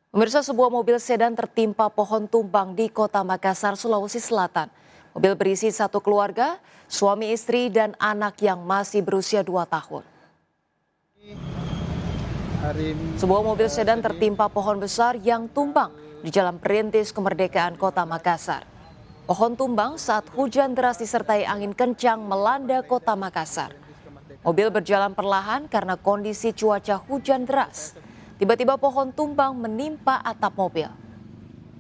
Pemirsa, sebuah mobil sedan tertimpa pohon tumbang di Kota Makassar, Sulawesi Selatan. Mobil berisi satu keluarga, suami istri dan anak yang masih berusia 2 tahun. Sebuah mobil sedan tertimpa pohon besar yang tumbang di Jalan Perintis Kemerdekaan Kota Makassar. Pohon tumbang saat hujan deras disertai angin kencang melanda Kota Makassar. Mobil berjalan perlahan karena kondisi cuaca hujan deras. Tiba-tiba pohon tumbang menimpa atap mobil.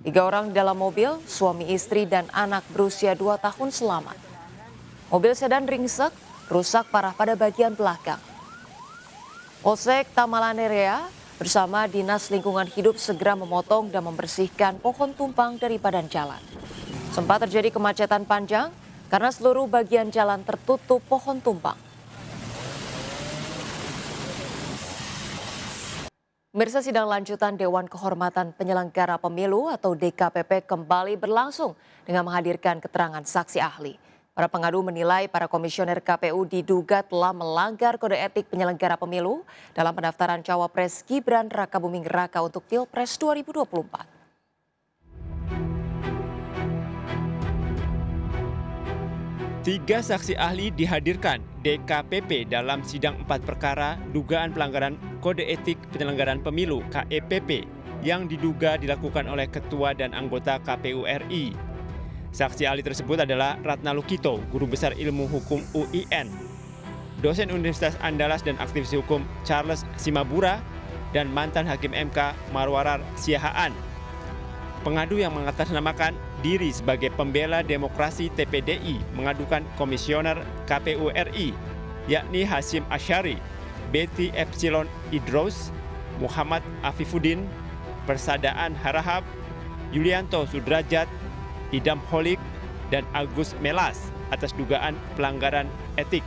3 orang di dalam mobil, suami istri dan anak berusia 2 tahun selamat. Mobil sedan ringsek, rusak parah pada bagian belakang. Polsek Tamalanerea bersama Dinas Lingkungan Hidup segera memotong dan membersihkan pohon tumbang dari badan jalan. Sempat terjadi kemacetan panjang karena seluruh bagian jalan tertutup pohon tumbang. Pemirsa, sidang lanjutan Dewan Kehormatan Penyelenggara Pemilu atau DKPP kembali berlangsung dengan menghadirkan keterangan saksi ahli. Para pengadu menilai para komisioner KPU diduga telah melanggar kode etik penyelenggara pemilu dalam pendaftaran cawapres Gibran Rakabuming Raka untuk Pilpres 2024. Tiga saksi ahli dihadirkan DKPP dalam sidang 4 perkara dugaan pelanggaran kode etik penyelenggaraan pemilu KEPP yang diduga dilakukan oleh ketua dan anggota KPU RI. Saksi ahli tersebut adalah Ratna Lukito, guru besar ilmu hukum UIN, dosen Universitas Andalas dan aktivis hukum Charles Simabura, dan mantan hakim MK Marwarar Siahaan. Pengadu yang mengatasnamakan diri sebagai pembela demokrasi TPDI mengadukan komisioner KPU RI, yakni Hasyim Asyari, Betty Epsilon Idrous, Muhammad Afifuddin, Persadaan Harahap, Yulianto Sudrajat, Idam Holik, dan Agus Melas atas dugaan pelanggaran etik.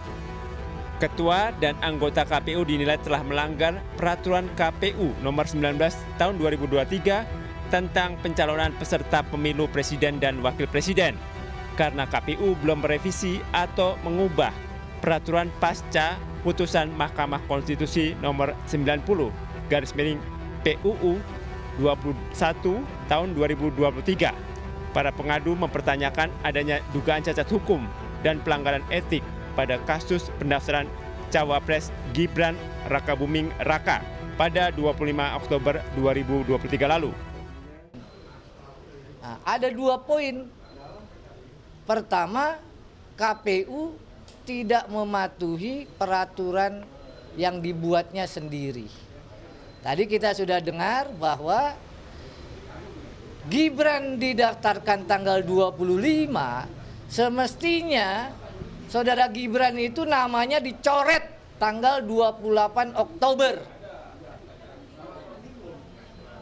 Ketua dan anggota KPU dinilai telah melanggar peraturan KPU nomor 19 tahun 2023 tentang pencalonan peserta pemilu presiden dan wakil presiden karena KPU belum merevisi atau mengubah peraturan pasca putusan Mahkamah Konstitusi nomor 90 PUU 21 tahun 2023. Para pengadu mempertanyakan adanya dugaan cacat hukum dan pelanggaran etik pada kasus pendaftaran cawapres Gibran Rakabuming Raka pada 25 Oktober 2023 lalu. Nah, ada 2 poin. Pertama, KPU tidak mematuhi peraturan yang dibuatnya sendiri. Tadi kita sudah dengar bahwa Gibran didaftarkan tanggal 25, semestinya saudara Gibran itu namanya dicoret tanggal 28 Oktober.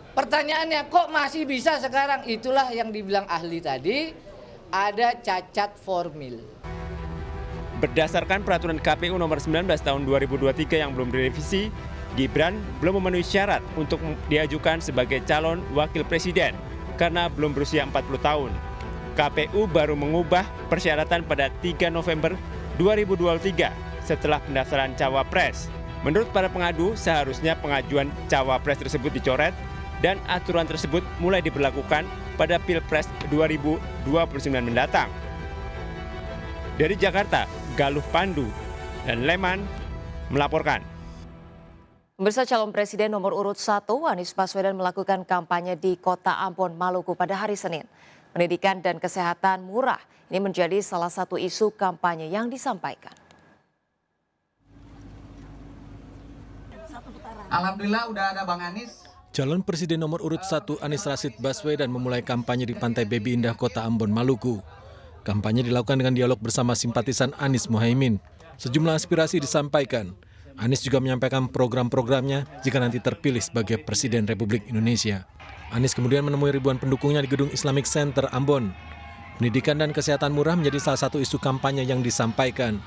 Pertanyaannya, kok masih bisa sekarang? Itulah yang dibilang ahli tadi, ada cacat formil. Berdasarkan peraturan KPU nomor 19 tahun 2023 yang belum direvisi, Gibran belum memenuhi syarat untuk diajukan sebagai calon wakil presiden karena belum berusia 40 tahun. KPU baru mengubah persyaratan pada 3 November 2023 setelah pendaftaran cawapres. Menurut para pengadu, seharusnya pengajuan cawapres tersebut dicoret dan aturan tersebut mulai diberlakukan pada Pilpres 2029 mendatang. Dari Jakarta, Galuh Pandu dan Leman melaporkan. Pemirsa, calon presiden nomor urut 1 Anies Baswedan melakukan kampanye di Kota Ambon, Maluku pada hari Senin. Pendidikan dan kesehatan murah ini menjadi salah satu isu kampanye yang disampaikan. Alhamdulillah udah ada Bang Anies. Calon Presiden nomor urut 1 Anies Rashid Baswedan memulai kampanye di Pantai Baby Indah, Kota Ambon, Maluku. Kampanye dilakukan dengan dialog bersama simpatisan Anies Mohaimin. Sejumlah aspirasi disampaikan. Anies juga menyampaikan program-programnya jika nanti terpilih sebagai Presiden Republik Indonesia. Anies kemudian menemui ribuan pendukungnya di Gedung Islamic Center Ambon. Pendidikan dan kesehatan murah menjadi salah satu isu kampanye yang disampaikan.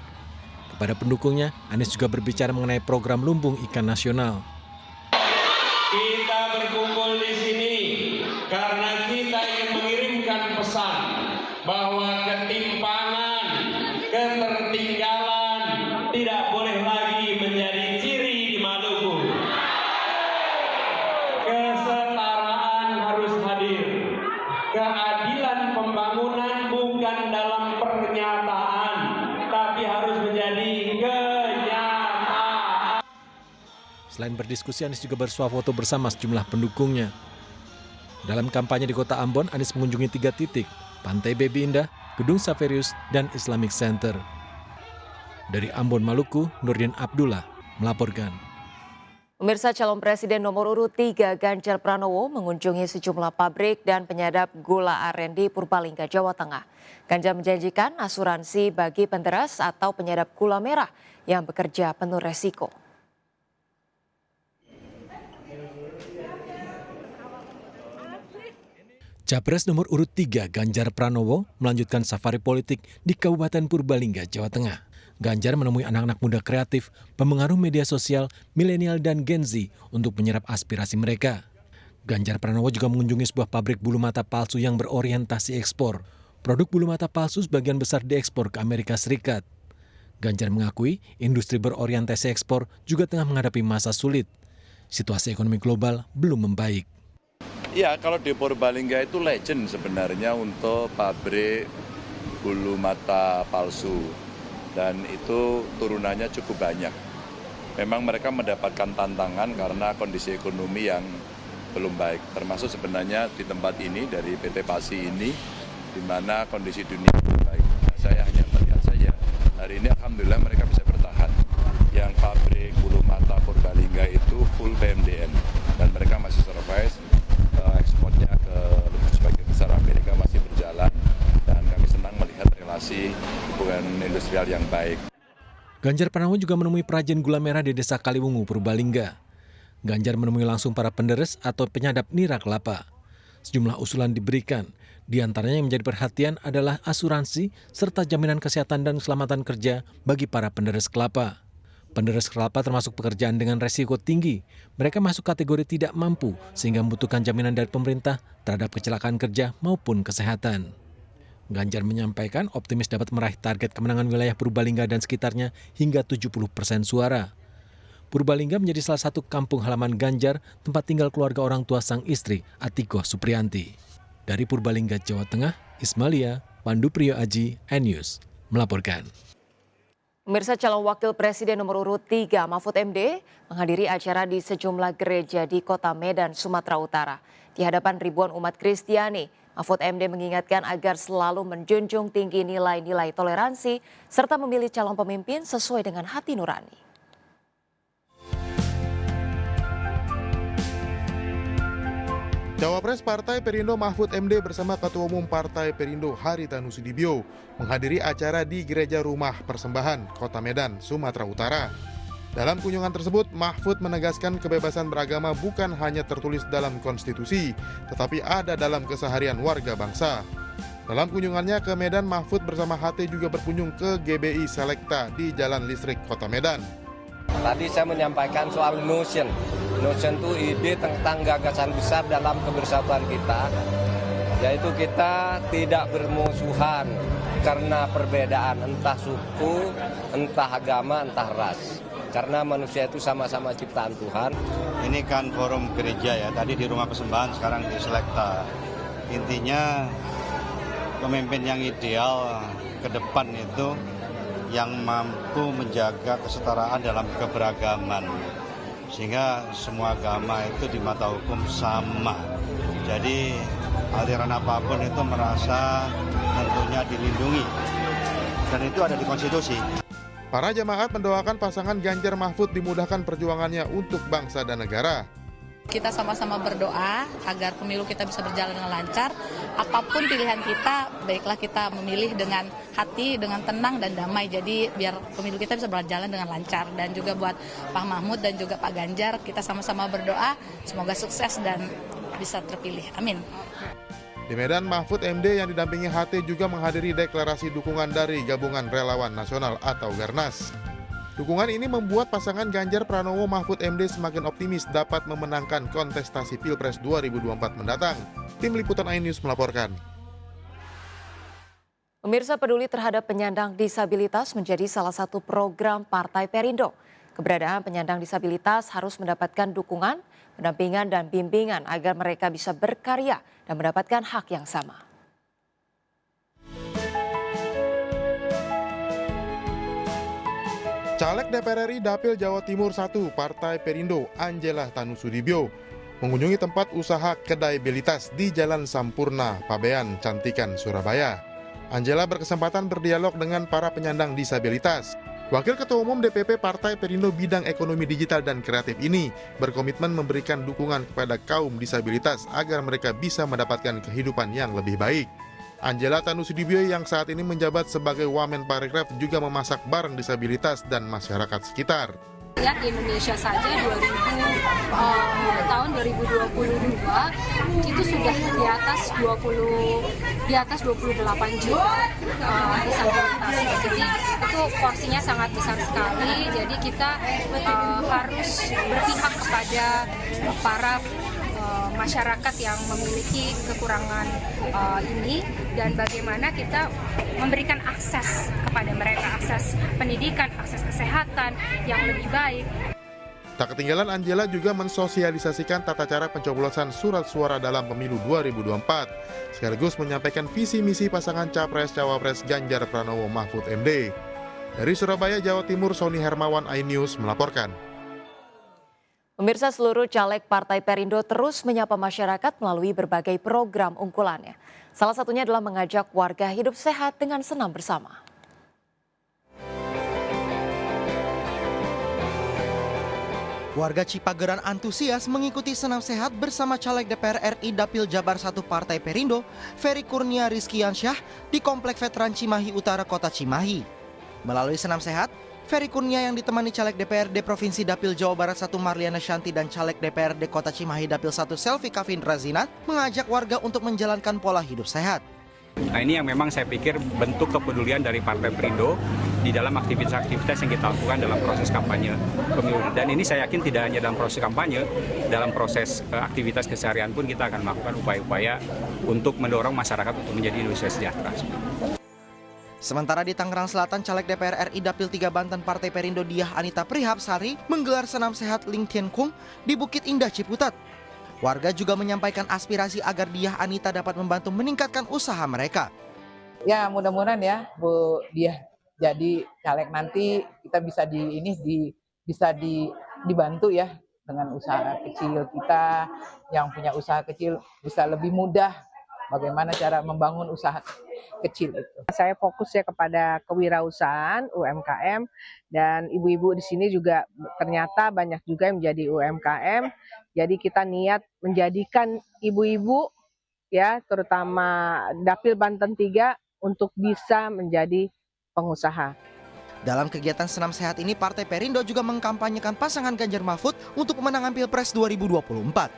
Kepada pendukungnya, Anies juga berbicara mengenai program lumbung ikan nasional. Kita berkumpul di sini karena kita ingin mengirimkan pesan bahwa ketimpangan, ketertinggalan tidak boleh lagi menjadi ciri di Maluku. Kesetaraan Selain berdiskusi, Anies juga bersuah foto bersama sejumlah pendukungnya. Dalam kampanye di Kota Ambon, Anies mengunjungi 3 titik, Pantai Baby Indah, Gedung Saverius, dan Islamic Center. Dari Ambon, Maluku, Nurdin Abdullah melaporkan. Pemirsa, calon presiden nomor urut 3 Ganjar Pranowo mengunjungi sejumlah pabrik dan penyadap gula aren di Purbalingga, Jawa Tengah. Ganjar menjanjikan asuransi bagi penderas atau penyadap gula merah yang bekerja penuh resiko. Capres nomor urut 3 Ganjar Pranowo melanjutkan safari politik di Kabupaten Purbalingga, Jawa Tengah. Ganjar menemui anak-anak muda kreatif, pemengaruh media sosial, milenial dan Gen Z untuk menyerap aspirasi mereka. Ganjar Pranowo juga mengunjungi sebuah pabrik bulu mata palsu yang berorientasi ekspor. Produk bulu mata palsu sebagian besar diekspor ke Amerika Serikat. Ganjar mengakui industri berorientasi ekspor juga tengah menghadapi masa sulit. Situasi ekonomi global belum membaik. Ya, kalau di Purbalingga itu legend sebenarnya untuk pabrik bulu mata palsu. Dan itu turunannya cukup banyak. Memang mereka mendapatkan tantangan karena kondisi ekonomi yang belum baik. Termasuk sebenarnya di tempat ini, dari PT Pasi ini, di mana kondisi dunia belum baik. Nah, saya hanya melihat saja, hari ini alhamdulillah mereka bisa bertahan. Yang pabrik bulu mata Purbalingga itu full PMDN. Dan mereka masih survive. Ekspornya ke sebagian besar Amerika masih berjalan dan kami senang melihat relasi hubungan industrial yang baik. Ganjar Pranowo juga menemui perajin gula merah di Desa Kaliwungu, Purbalingga. Ganjar menemui langsung para penderes atau penyadap nira kelapa. Sejumlah usulan diberikan, di antaranya yang menjadi perhatian adalah asuransi serta jaminan kesehatan dan keselamatan kerja bagi para penderes kelapa. Penderes kelapa termasuk pekerjaan dengan resiko tinggi. Mereka masuk kategori tidak mampu sehingga membutuhkan jaminan dari pemerintah terhadap kecelakaan kerja maupun kesehatan. Ganjar menyampaikan optimis dapat meraih target kemenangan wilayah Purbalingga dan sekitarnya hingga 70% suara. Purbalingga menjadi salah satu kampung halaman Ganjar, tempat tinggal keluarga orang tua sang istri, Atikoh Supriyanti. Dari Purbalingga, Jawa Tengah, Ismalia, Pandu Priyo Aji, N-News melaporkan. Pemirsa, calon wakil presiden nomor urut 3 Mahfud MD menghadiri acara di sejumlah gereja di Kota Medan, Sumatera Utara. Di hadapan ribuan umat Kristiani, Mahfud MD mengingatkan agar selalu menjunjung tinggi nilai-nilai toleransi serta memilih calon pemimpin sesuai dengan hati nurani. Cawapres Partai Perindo Mahfud MD bersama Ketua Umum Partai Perindo Haritanu Sudibyo menghadiri acara di Gereja Rumah Persembahan, Kota Medan, Sumatera Utara. Dalam kunjungan tersebut, Mahfud menegaskan kebebasan beragama bukan hanya tertulis dalam konstitusi, tetapi ada dalam keseharian warga bangsa. Dalam kunjungannya ke Medan, Mahfud bersama HT juga berkunjung ke GBI Selekta di Jalan Listrik, Kota Medan. Tadi saya menyampaikan soal notion. Notion itu ide tentang gagasan besar dalam kebersatuan kita, yaitu kita tidak bermusuhan karena perbedaan entah suku, entah agama, entah ras. Karena manusia itu sama-sama ciptaan Tuhan. Ini kan forum gereja ya, tadi di Rumah Persembahan, sekarang di Selekta. Intinya pemimpin yang ideal ke depan itu yang mampu menjaga kesetaraan dalam keberagaman. Sehingga semua agama itu di mata hukum sama. Jadi aliran apapun itu merasa tentunya dilindungi. Dan itu ada di konstitusi. Para jemaat mendoakan pasangan Ganjar Mahfud dimudahkan perjuangannya untuk bangsa dan negara. Kita sama-sama berdoa agar pemilu kita bisa berjalan dengan lancar. Apapun pilihan kita, baiklah kita memilih dengan hati, dengan tenang dan damai. Jadi biar pemilu kita bisa berjalan dengan lancar. Dan juga buat Pak Mahfud dan juga Pak Ganjar, kita sama-sama berdoa semoga sukses dan bisa terpilih. Amin. Di Medan, Mahfud MD yang didampingi HT juga menghadiri deklarasi dukungan dari Gabungan Relawan Nasional atau Garnas. Dukungan ini membuat pasangan Ganjar Pranowo Mahfud MD semakin optimis dapat memenangkan kontestasi Pilpres 2024 mendatang. Tim Liputan iNews melaporkan. Pemirsa, peduli terhadap penyandang disabilitas menjadi salah satu program Partai Perindo. Keberadaan penyandang disabilitas harus mendapatkan dukungan, pendampingan dan bimbingan agar mereka bisa berkarya dan mendapatkan hak yang sama. Caleg DPR RI Dapil Jawa Timur 1 Partai Perindo Angela Tanusudibyo mengunjungi tempat usaha kedai Belitas di Jalan Sampurna, Pabean, Cantikan, Surabaya. Angela berkesempatan berdialog dengan para penyandang disabilitas. Wakil Ketua Umum DPP Partai Perindo bidang ekonomi digital dan kreatif ini berkomitmen memberikan dukungan kepada kaum disabilitas agar mereka bisa mendapatkan kehidupan yang lebih baik. Angela Tanusudibyo yang saat ini menjabat sebagai Wamen Parekraf juga memasak bareng disabilitas dan masyarakat sekitar. Ya, di Indonesia saja tahun 2022 itu sudah di atas 28 juta disabilitas. Jadi itu porsinya sangat besar sekali. Jadi kita harus berpihak kepada para masyarakat yang memiliki kekurangan ini dan bagaimana kita memberikan akses kepada mereka, akses pendidikan, akses kesehatan yang lebih baik. Tak ketinggalan Angela juga mensosialisasikan tata cara pencoblosan surat suara dalam pemilu 2024, sekaligus menyampaikan visi misi pasangan Capres-Cawapres Ganjar Pranowo Mahfud MD. Dari Surabaya, Jawa Timur, Sony Hermawan, iNews melaporkan. Pemirsa, seluruh caleg Partai Perindo terus menyapa masyarakat melalui berbagai program unggulannya. Salah satunya adalah mengajak warga hidup sehat dengan senam bersama. Warga Cipageran antusias mengikuti senam sehat bersama caleg DPR RI Dapil Jabar 1 Partai Perindo, Ferry Kurnia Rizkiansyah di Komplek Veteran Cimahi Utara, Kota Cimahi. Melalui senam sehat, Ferry Kurnia yang ditemani caleg DPRD Provinsi Dapil Jawa Barat 1 Marliana Shanti dan caleg DPRD Kota Cimahi Dapil 1 Selvi Kavindra Zinat mengajak warga untuk menjalankan pola hidup sehat. Nah, ini yang memang saya pikir bentuk kepedulian dari Partai Perindo di dalam aktivitas-aktivitas yang kita lakukan dalam proses kampanye pemilu. Dan ini saya yakin tidak hanya dalam proses kampanye, dalam proses aktivitas keseharian pun kita akan melakukan upaya-upaya untuk mendorong masyarakat untuk menjadi Indonesia sejahtera. Sementara di Tangerang Selatan, caleg DPR RI Dapil 3 Banten Partai Perindo Diah Anita Prihapsari menggelar senam sehat Ling Tien Kung di Bukit Indah Ciputat. Warga juga menyampaikan aspirasi agar Diah Anita dapat membantu meningkatkan usaha mereka. Ya, mudah-mudahan ya Bu Diah jadi caleg nanti kita bisa dibantu ya dengan usaha kecil kita, yang punya usaha kecil bisa lebih mudah bagaimana cara membangun usaha kecil itu. Saya fokus ya kepada kewirausahaan UMKM, dan ibu-ibu di sini juga ternyata banyak juga yang menjadi UMKM. Jadi kita niat menjadikan ibu-ibu ya terutama Dapil Banten 3 untuk bisa menjadi pengusaha. Dalam kegiatan senam sehat ini, Partai Perindo juga mengkampanyekan pasangan Ganjar Mahfud untuk pemenangan Pilpres 2024.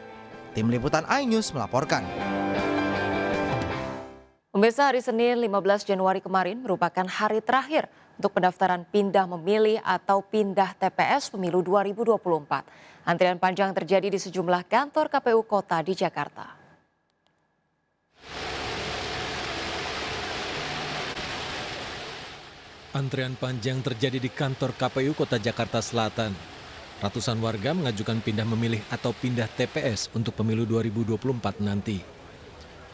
Tim Liputan iNews melaporkan. Pemirsa, hari Senin 15 Januari kemarin merupakan hari terakhir untuk pendaftaran pindah memilih atau pindah TPS pemilu 2024. Antrian panjang terjadi di sejumlah kantor KPU Kota di Jakarta. Antrian panjang terjadi di kantor KPU Kota Jakarta Selatan. Ratusan warga mengajukan pindah memilih atau pindah TPS untuk pemilu 2024 nanti.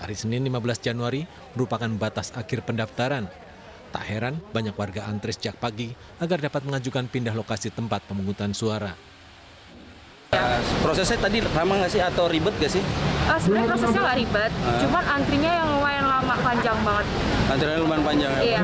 Hari Senin 15 Januari merupakan batas akhir pendaftaran. Tak heran banyak warga antre sejak pagi agar dapat mengajukan pindah lokasi tempat pemungutan suara. Prosesnya tadi lama nggak sih atau ribet nggak sih? Sebenarnya prosesnya nggak ribet, cuman antrinya yang lumayan lama, panjang banget. Antrinya lumayan panjang ya? Iya.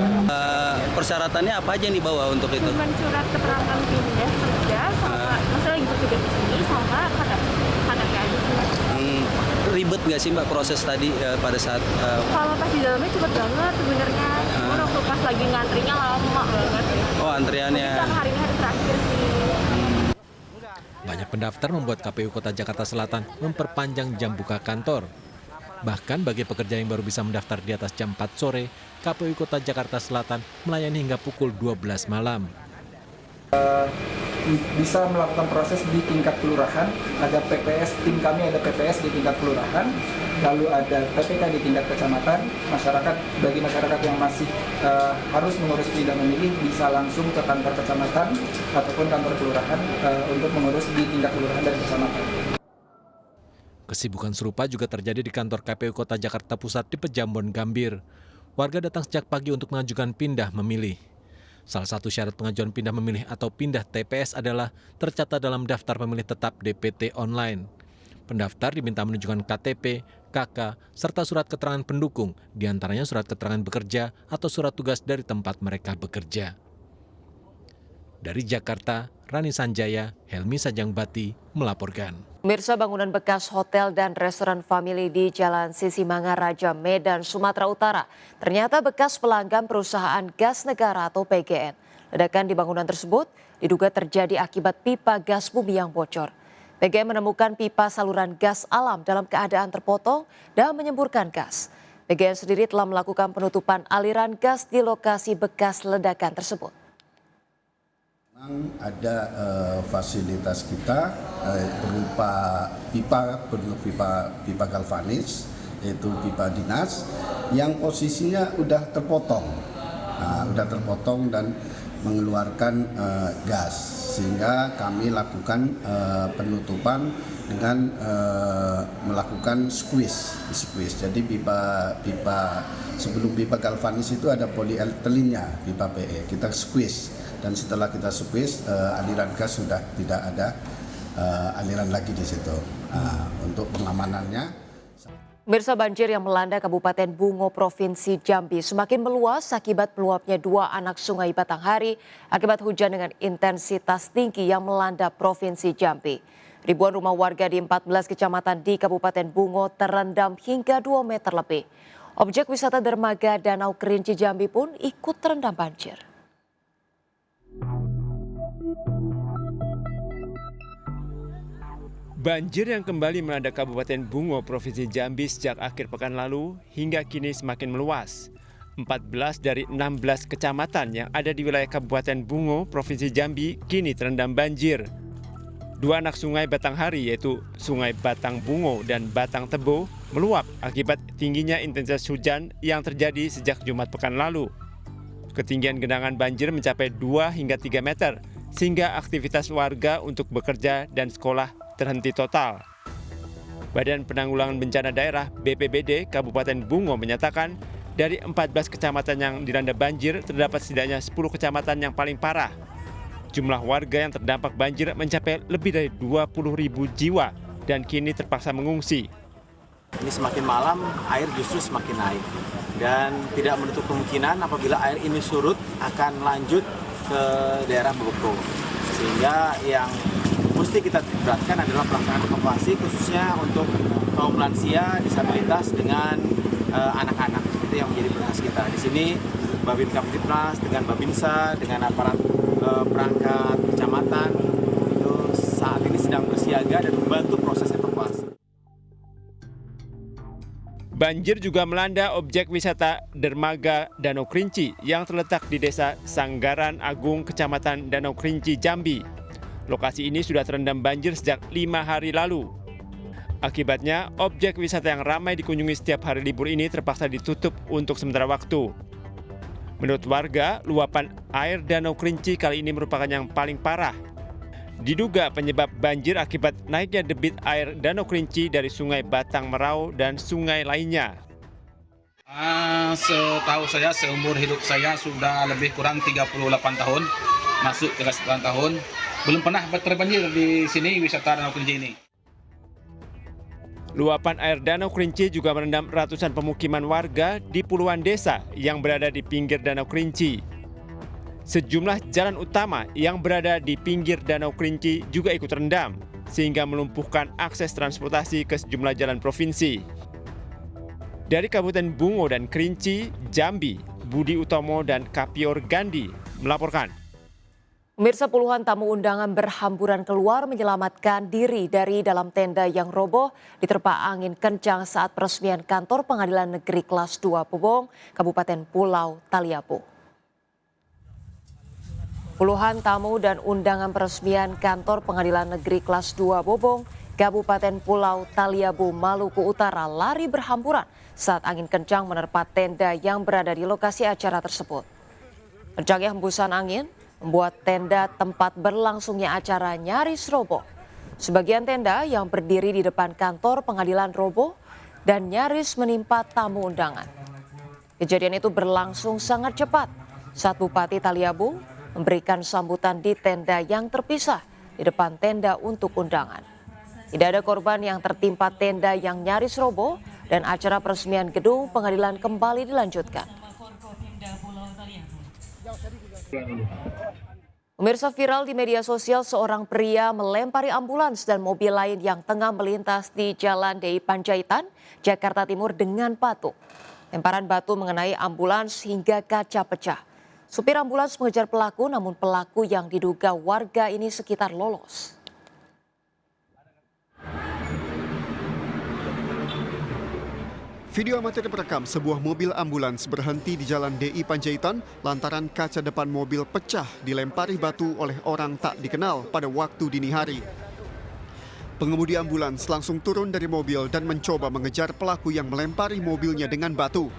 Persyaratannya apa aja yang dibawa untuk itu? Cuman surat keterangan pindah kerja, sama masalah lagi bekerja di sini, sama KTP aja sih. Ribet nggak sih Mbak proses tadi pada saat? Kalau pas di dalamnya cepet banget sebenarnya, cuman waktu pas lagi ngantrinya lama banget. Oh, antriannya. Hari ini hari terakhir sih. Banyak pendaftar membuat KPU Kota Jakarta Selatan memperpanjang jam buka kantor. Bahkan bagi pekerja yang baru bisa mendaftar di atas jam 4 sore, KPU Kota Jakarta Selatan melayani hingga pukul 12 malam. Bisa melakukan proses di tingkat kelurahan, ada PPS, tim kami ada PPS di tingkat kelurahan, lalu ada PPK di tingkat kecamatan. Bagi masyarakat yang masih harus mengurus pindah memilih bisa langsung ke kantor kecamatan ataupun kantor kelurahan untuk mengurus di tingkat kelurahan dan kecamatan. Kesibukan serupa juga terjadi di kantor KPU Kota Jakarta Pusat di Pejambon Gambir. Warga datang sejak pagi untuk mengajukan pindah memilih. Salah satu syarat pengajuan pindah memilih atau pindah TPS adalah tercatat dalam daftar pemilih tetap DPT online. Pendaftar diminta menunjukkan KTP, KK, serta surat keterangan pendukung, diantaranya surat keterangan bekerja atau surat tugas dari tempat mereka bekerja. Dari Jakarta, Rani Sanjaya, Helmi Sajangbati melaporkan. Pemirsa, bangunan bekas hotel dan restoran family di Jalan Sisimanga, Raja Medan, Sumatera Utara ternyata bekas pelanggan perusahaan gas negara atau PGN. Ledakan di bangunan tersebut diduga terjadi akibat pipa gas bumi yang bocor. PGN menemukan pipa saluran gas alam dalam keadaan terpotong dan menyemburkan gas. PGN sendiri telah melakukan penutupan aliran gas di lokasi bekas ledakan tersebut. Ada fasilitas kita berupa pipa galvanis, yaitu pipa dinas yang posisinya udah terpotong dan mengeluarkan gas, sehingga kami lakukan penutupan dengan melakukan squeeze. Jadi sebelum pipa galvanis itu ada polietelinnya, pipa PE, kita squeeze. Dan setelah kita squeeze, aliran gas sudah tidak ada aliran lagi di situ. Untuk pengamanannya. Pemirsa, banjir yang melanda Kabupaten Bungo, Provinsi Jambi semakin meluas akibat meluapnya 2 anak sungai Batanghari akibat hujan dengan intensitas tinggi yang melanda Provinsi Jambi. Ribuan rumah warga di 14 kecamatan di Kabupaten Bungo terendam hingga 2 meter lebih. Objek wisata dermaga Danau Kerinci Jambi pun ikut terendam banjir. Banjir yang kembali melanda Kabupaten Bungo, Provinsi Jambi sejak akhir pekan lalu hingga kini semakin meluas. 14 dari 16 kecamatan yang ada di wilayah Kabupaten Bungo, Provinsi Jambi kini terendam banjir. 2 anak sungai Batanghari yaitu Sungai Batang Bungo dan Batang Tebo meluap akibat tingginya intensitas hujan yang terjadi sejak Jumat pekan lalu. Ketinggian genangan banjir mencapai 2 hingga 3 meter sehingga aktivitas warga untuk bekerja dan sekolah terhenti total. Badan Penanggulangan Bencana Daerah BPBD Kabupaten Bungo menyatakan dari 14 kecamatan yang dilanda banjir terdapat setidaknya 10 kecamatan yang paling parah. Jumlah warga yang terdampak banjir mencapai lebih dari 20.000 jiwa dan kini terpaksa mengungsi. Ini semakin malam air justru semakin naik dan tidak menutup kemungkinan apabila air ini surut akan lanjut ke daerah Bogor. Sehingga yang mesti kita beratkan adalah pelaksanaan evakuasi khususnya untuk kaum lansia, disabilitas dengan anak-anak. Itu yang menjadi prioritas kita. Di sini Babin Kamtipmas dengan Babinsa dengan aparat perangkat kecamatan itu saat ini sedang bersiaga dan membantu proses evakuasi. Banjir juga melanda objek wisata dermaga Danau Kerinci yang terletak di Desa Sanggaran Agung, Kecamatan Danau Kerinci, Jambi. Lokasi ini sudah terendam banjir sejak 5 hari lalu. Akibatnya, objek wisata yang ramai dikunjungi setiap hari libur ini terpaksa ditutup untuk sementara waktu. Menurut warga, luapan air Danau Kerinci kali ini merupakan yang paling parah. Diduga penyebab banjir akibat naiknya debit air Danau Kerinci dari Sungai Batang Merau dan sungai lainnya. Setahu saya, seumur hidup saya sudah lebih kurang 38 tahun, masuk ke 9 tahun. Belum pernah terbanjir di sini wisata Danau Kerinci ini. Luapan air Danau Kerinci juga merendam ratusan pemukiman warga di puluhan desa yang berada di pinggir Danau Kerinci. Sejumlah jalan utama yang berada di pinggir Danau Kerinci juga ikut terendam, sehingga melumpuhkan akses transportasi ke sejumlah jalan provinsi. Dari Kabupaten Bungo dan Kerinci, Jambi, Budi Utomo dan Kapior Gandhi melaporkan. Pemirsa, puluhan tamu undangan berhamburan keluar menyelamatkan diri dari dalam tenda yang roboh diterpa angin kencang saat peresmian kantor Pengadilan Negeri Kelas 2 Bobong, Kabupaten Pulau Taliabu. Puluhan tamu dan undangan peresmian kantor Pengadilan Negeri Kelas 2 Bobong, Kabupaten Pulau Taliabu, Maluku Utara lari berhamburan saat angin kencang menerpa tenda yang berada di lokasi acara tersebut. Kencangnya hembusan angin membuat tenda tempat berlangsungnya acara nyaris roboh. Sebagian tenda yang berdiri di depan kantor pengadilan roboh dan nyaris menimpa tamu undangan. Kejadian itu berlangsung sangat cepat. saat Bupati Taliabu memberikan sambutan di tenda yang terpisah di depan tenda untuk undangan. Tidak ada korban yang tertimpa tenda yang nyaris roboh dan acara peresmian gedung pengadilan kembali dilanjutkan. Pemirsa, viral di media sosial seorang pria melempari ambulans dan mobil lain yang tengah melintas di Jalan DI Panjaitan, Jakarta Timur dengan batu. Lemparan batu mengenai ambulans hingga kaca pecah. Supir ambulans mengejar pelaku, namun pelaku yang diduga warga ini sekitar lolos. Video amatir merekam sebuah mobil ambulans berhenti di Jalan DI Panjaitan lantaran kaca depan mobil pecah dilempari batu oleh orang tak dikenal pada waktu dini hari. Pengemudi ambulans langsung turun dari mobil dan mencoba mengejar pelaku yang melempari mobilnya dengan batu.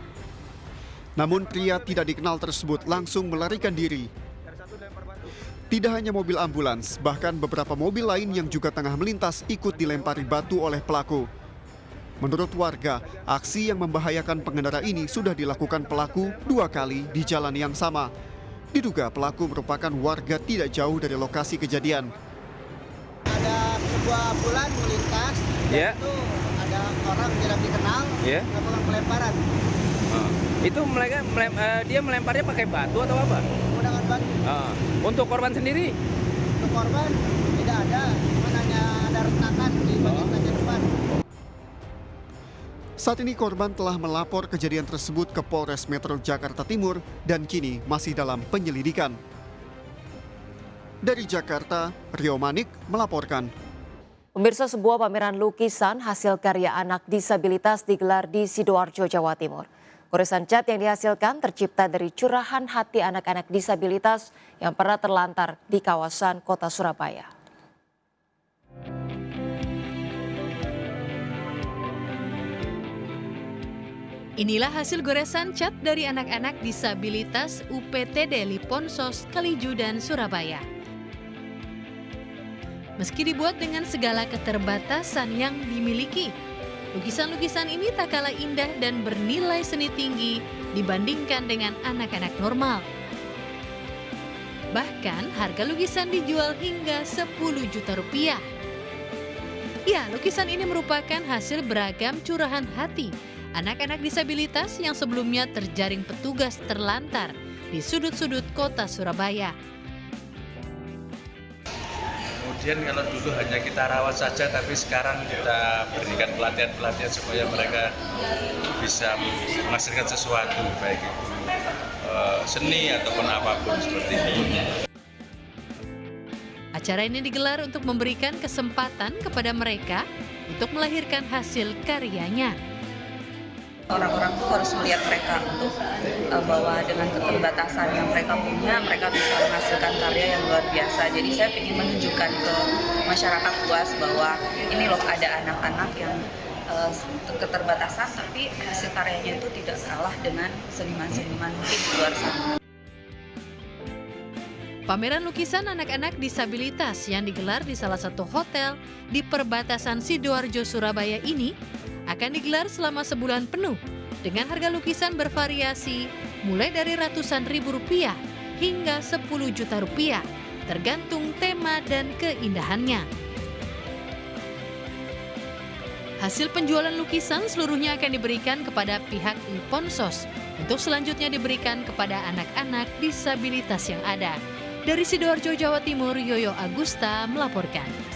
Namun pria tidak dikenal tersebut langsung melarikan diri. Tidak hanya mobil ambulans, bahkan beberapa mobil lain yang juga tengah melintas ikut dilempari batu oleh pelaku. Menurut warga, aksi yang membahayakan pengendara ini sudah dilakukan pelaku 2 kali di jalan yang sama. Diduga pelaku merupakan warga tidak jauh dari lokasi kejadian. Ada sebuah ambulans melintas, dan itu ada orang tidak dikenal, melakukan pelemparan. Itu dia melemparnya pakai batu atau apa? Menggunakan batu. Untuk korban sendiri? Untuk korban tidak ada, cuma hanya ada retakan di bagian kaca depan. Saat ini korban telah melapor kejadian tersebut ke Polres Metro Jakarta Timur dan kini masih dalam penyelidikan. Dari Jakarta, Rio Manik melaporkan. Pemirsa, sebuah pameran lukisan hasil karya anak disabilitas digelar di Sidoarjo, Jawa Timur. Goresan cat yang dihasilkan tercipta dari curahan hati anak-anak disabilitas yang pernah terlantar di kawasan kota Surabaya. Inilah hasil goresan cat dari anak-anak disabilitas UPTD Liponsos, Kalijudan, Surabaya. Meski dibuat dengan segala keterbatasan yang dimiliki, lukisan-lukisan ini tak kalah indah dan bernilai seni tinggi dibandingkan dengan anak-anak normal. Bahkan harga lukisan dijual hingga 10 juta rupiah. Ya, lukisan ini merupakan hasil beragam curahan hati anak-anak disabilitas yang sebelumnya terjaring petugas terlantar di sudut-sudut kota Surabaya. Kemudian kalau dulu hanya kita rawat saja, tapi sekarang kita berikan pelatihan-pelatihan supaya mereka bisa menghasilkan sesuatu, baik itu seni ataupun apapun seperti ini. Acara ini digelar untuk memberikan kesempatan kepada mereka untuk melahirkan hasil karyanya. Orang-orang tuh harus melihat mereka untuk bahwa dengan keterbatasan yang mereka punya, mereka bisa menghasilkan karya yang luar biasa. Jadi saya ingin menunjukkan ke masyarakat luas bahwa ini loh ada anak-anak yang keterbatasan, tapi hasil karyanya itu tidak kalah dengan seniman-seniman mungkin di luar sana. Pameran lukisan anak-anak disabilitas yang digelar di salah satu hotel di perbatasan Sidoarjo, Surabaya ini akan digelar selama sebulan penuh dengan harga lukisan bervariasi mulai dari ratusan ribu rupiah hingga 10 juta rupiah tergantung tema dan keindahannya. Hasil penjualan lukisan seluruhnya akan diberikan kepada pihak Liponsos untuk selanjutnya diberikan kepada anak-anak disabilitas yang ada. Dari Sidoarjo, Jawa Timur, Yoyo Agusta melaporkan.